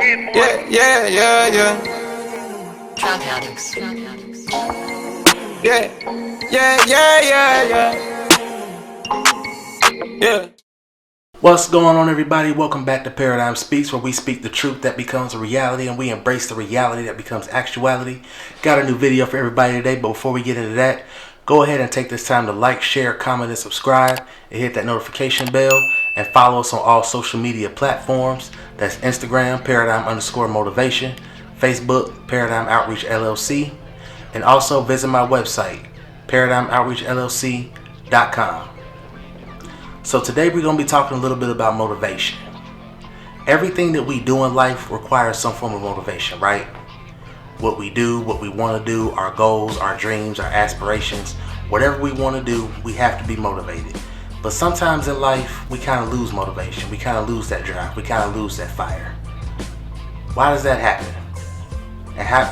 Yeah, yeah, yeah, yeah. Drug addicts. Yeah, yeah, yeah, yeah, yeah. Yeah. What's going on, everybody? Welcome back to Paradigm Speaks, where we speak the truth that becomes a reality and we embrace the reality that becomes actuality. Got a new video for everybody today, but before we get into that, go ahead and take this time to like, share, comment, and subscribe, and hit that notification bell, and follow us on all social media platforms. That's Instagram, Paradigm_Motivation, Facebook, Paradigm Outreach LLC, and also visit my website, ParadigmOutreachLLC.com. So today we're going to be talking a little bit about motivation. Everything that we do in life requires some form of motivation, right? What we do, what we want to do, our goals, our dreams, our aspirations, whatever we want to do, we have to be motivated. But sometimes in life, we kind of lose motivation. We kind of lose that drive. We kind of lose that fire. Why does that happen?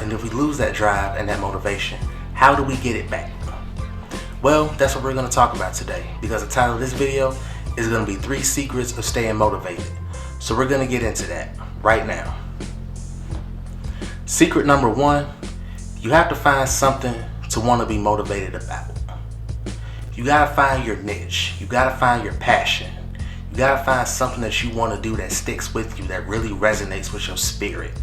And if we lose that drive and that motivation, how do we get it back? Well, that's what we're going to talk about today, because the title of this video is going to be 3 secrets of staying motivated. So we're going to get into that right now. Secret number 1, you have to find something to want to be motivated about. You got to find your niche. You got to find your passion. You got to find something that you want to do that sticks with you, that really resonates with your spirit.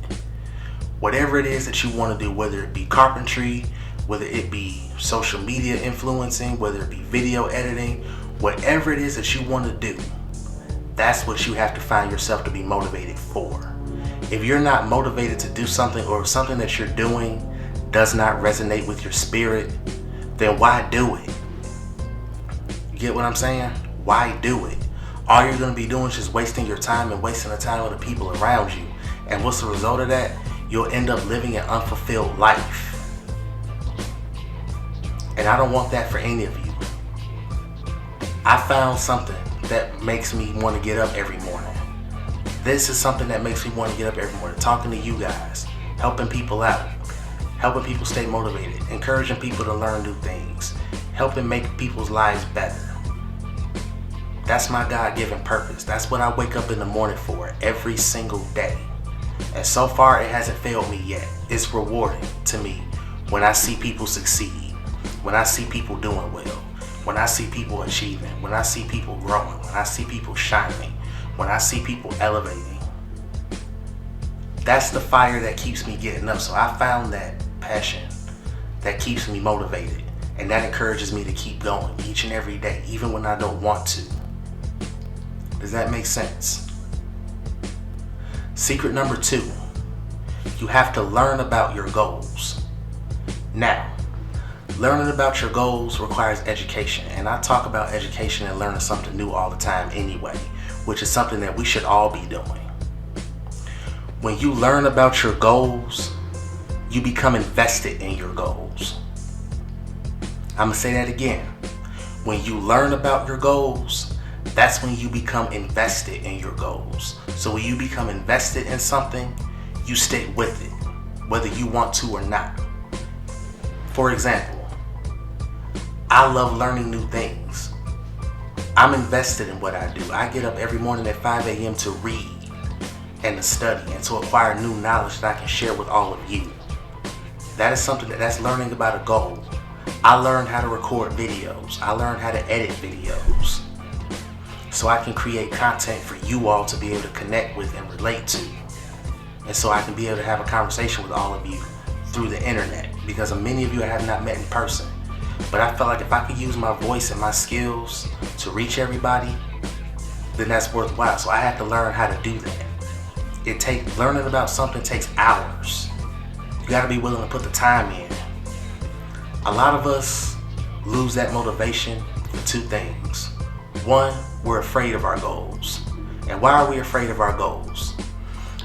Whatever it is that you want to do, whether it be carpentry, whether it be social media influencing, whether it be video editing, whatever it is that you want to do, that's what you have to find yourself to be motivated for. If you're not motivated to do something, or something that you're doing does not resonate with your spirit, then why do it? You get what I'm saying? Why do it? All you're going to be doing is just wasting your time and wasting the time of the people around you. And what's the result of that? You'll end up living an unfulfilled life. And I don't want that for any of you. I found something that makes me want to get up every morning. This is something that makes me want to get up every morning. Talking to you guys, helping people out, helping people stay motivated, encouraging people to learn new things, helping make people's lives better. That's my God-given purpose. That's what I wake up in the morning for every single day. And so far, it hasn't failed me yet. It's rewarding to me when I see people succeed. When I see people doing well, when I see people achieving, when I see people growing, when I see people shining, when I see people elevating. That's the fire that keeps me getting up. So I found that passion that keeps me motivated, and that encourages me to keep going each and every day, even when I don't want to. Does that make sense? Secret number 2, you have to learn about your goals. Now, learning about your goals requires education, and I talk about education and learning something new all the time anyway, which is something that we should all be doing. When you learn about your goals, you become invested in your goals. I'm going to say that again. When you learn about your goals, that's when you become invested in your goals. So when you become invested in something, you stick with it, whether you want to or not. For example, I love learning new things. I'm invested in what I do. I get up every morning at 5 a.m. to read and to study and to acquire new knowledge that I can share with all of you. That is something that's learning about a goal. I learned how to record videos. I learned how to edit videos, so I can create content for you all to be able to connect with and relate to. And so I can be able to have a conversation with all of you through the internet, because many of you I have not met in person. But I felt like if I could use my voice and my skills to reach everybody, then that's worthwhile. So I had to learn how to do that. Learning about something takes hours. You gotta be willing to put the time in. A lot of us lose that motivation for 2 things. 1, we're afraid of our goals. And why are we afraid of our goals?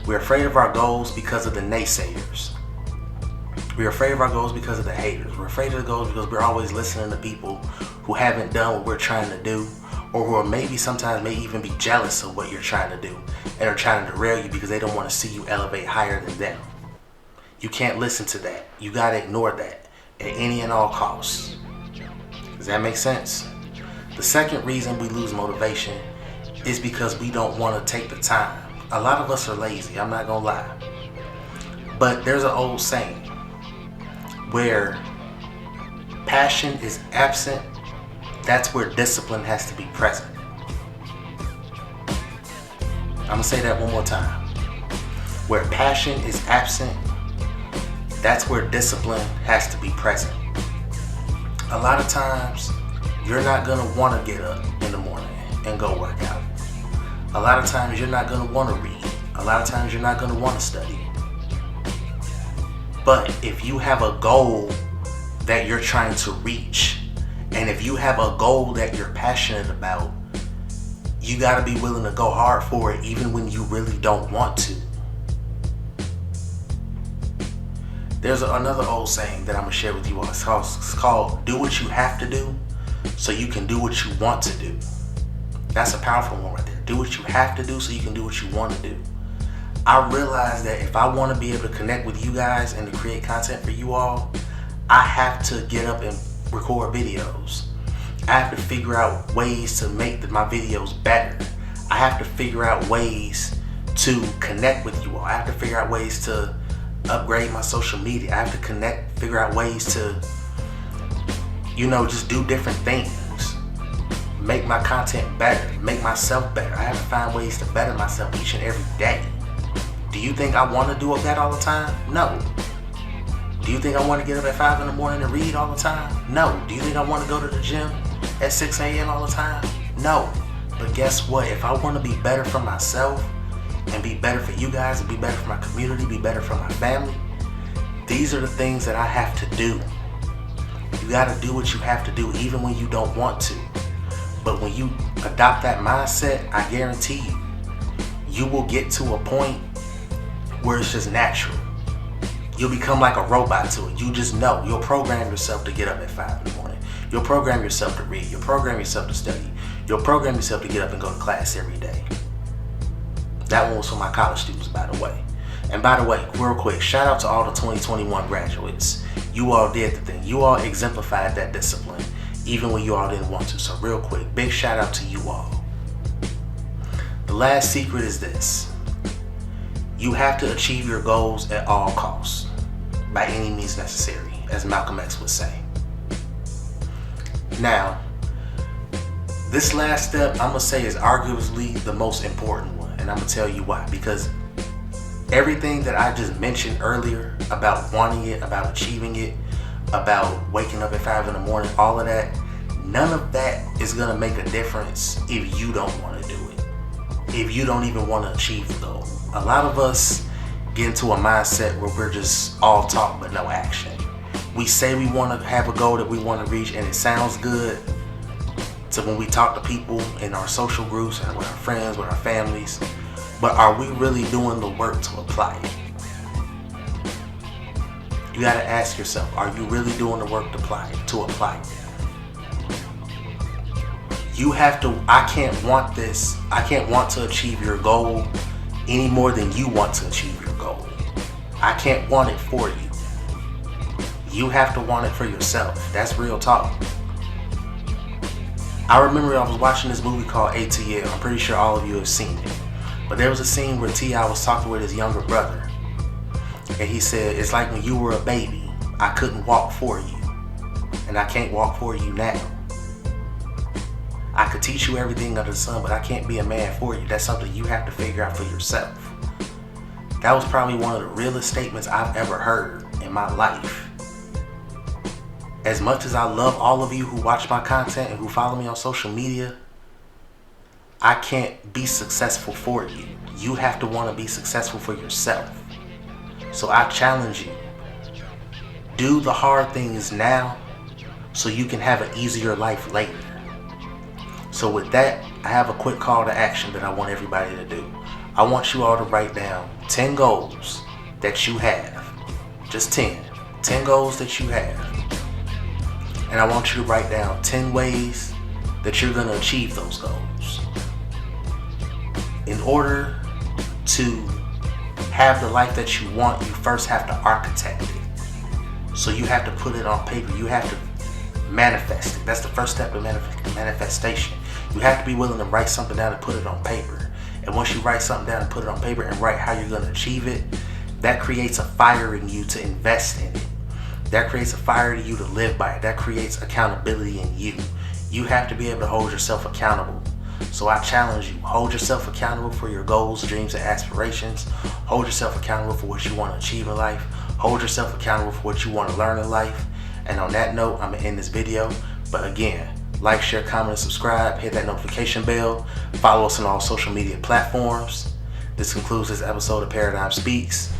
We're afraid of our goals because of the naysayers. We're afraid of our goals because of the haters. We're afraid of the goals because we're always listening to people who haven't done what we're trying to do, or who are maybe sometimes may even be jealous of what you're trying to do and are trying to derail you because they don't want to see you elevate higher than them. You can't listen to that. You gotta ignore that at any and all costs. Does that make sense? The second reason we lose motivation is because we don't want to take the time A lot of us are lazy, I'm not gonna lie. But there's an old saying where passion is absent, that's where discipline has to be present. I'm gonna say that one more time. Where passion is absent, that's where discipline has to be present. A lot of times, you're not gonna wanna get up in the morning and go work out. A lot of times, you're not gonna wanna read. A lot of times, you're not gonna wanna study. But if you have a goal that you're trying to reach, and if you have a goal that you're passionate about, you gotta be willing to go hard for it even when you really don't want to. There's another old saying that I'm gonna share with you all. It's called do what you have to do so you can do what you want to do. That's a powerful one right there. Do what you have to do so you can do what you want to do. I realize that if I want to be able to connect with you guys and to create content for you all, I have to get up and record videos. I have to figure out ways to make my videos better. I have to figure out ways to connect with you all. I have to figure out ways to upgrade my social media. I have to figure out ways to, just do different things. Make my content better, make myself better. I have to find ways to better myself each and every day. Do you think I want to do that all the time? No. Do you think I want to get up at 5 in the morning and read all the time? No. Do you think I want to go to the gym at 6 a.m. all the time? No. But guess what? If I want to be better for myself and be better for you guys and be better for my community, be better for my family, these are the things that I have to do. You got to do what you have to do even when you don't want to. But when you adopt that mindset, I guarantee you will get to a point where it's just natural. You'll become like a robot to it. You just know. You'll program yourself to get up at 5 in the morning. You'll program yourself to read. You'll program yourself to study. You'll program yourself to get up and go to class every day. That one was for my college students, by the way. And by the way, real quick, shout out to all the 2021 graduates. You all did the thing. You all exemplified that discipline, even when you all didn't want to. So real quick, big shout out to you all. The last secret is this. You have to achieve your goals at all costs, by any means necessary, as Malcolm X would say. Now, this last step, I'm going to say, is arguably the most important one, and I'm going to tell you why. Because everything that I just mentioned earlier about wanting it, about achieving it, about waking up at 5 in the morning, all of that, none of that is going to make a difference if you don't want to do it. If you don't even want to achieve the goal. A lot of us get into a mindset where we're just all talk but no action. We say we want to have a goal that we want to reach, and it sounds good to when we talk to people in our social groups and with our friends, with our families, but are we really doing the work to apply it? You got to ask yourself, are you really doing the work to apply it? You have to, I can't want to achieve your goal any more than you want to achieve your goal. I can't want it for you. You have to want it for yourself. That's real talk. I remember I was watching this movie called ATL. I'm pretty sure all of you have seen it. But there was a scene where T.I. was talking with his younger brother. And he said, it's like when you were a baby, I couldn't walk for you. And I can't walk for you now. I could teach you everything under the sun, but I can't be a man for you. That's something you have to figure out for yourself. That was probably one of the realest statements I've ever heard in my life. As much as I love all of you who watch my content and who follow me on social media, I can't be successful for you. You have to want to be successful for yourself. So I challenge you. Do the hard things now so you can have an easier life later. So with that, I have a quick call to action that I want everybody to do. I want you all to write down 10 goals that you have. Just 10. 10 goals that you have. And I want you to write down 10 ways that you're going to achieve those goals. In order to have the life that you want, you first have to architect it. So you have to put it on paper. You have to manifest it. That's the first step of manifestation. You have to be willing to write something down and put it on paper. And once you write something down and put it on paper and write how you're going to achieve it, that creates a fire in you to invest in it. That creates a fire in you to live by it. That creates accountability in you. You have to be able to hold yourself accountable. So I challenge you, hold yourself accountable for your goals, dreams, and aspirations. Hold yourself accountable for what you want to achieve in life. Hold yourself accountable for what you want to learn in life. And on that note, I'm going to end this video. But again, like, share, comment, and subscribe. Hit that notification bell. Follow us on all social media platforms. This concludes this episode of Paradigm Speaks.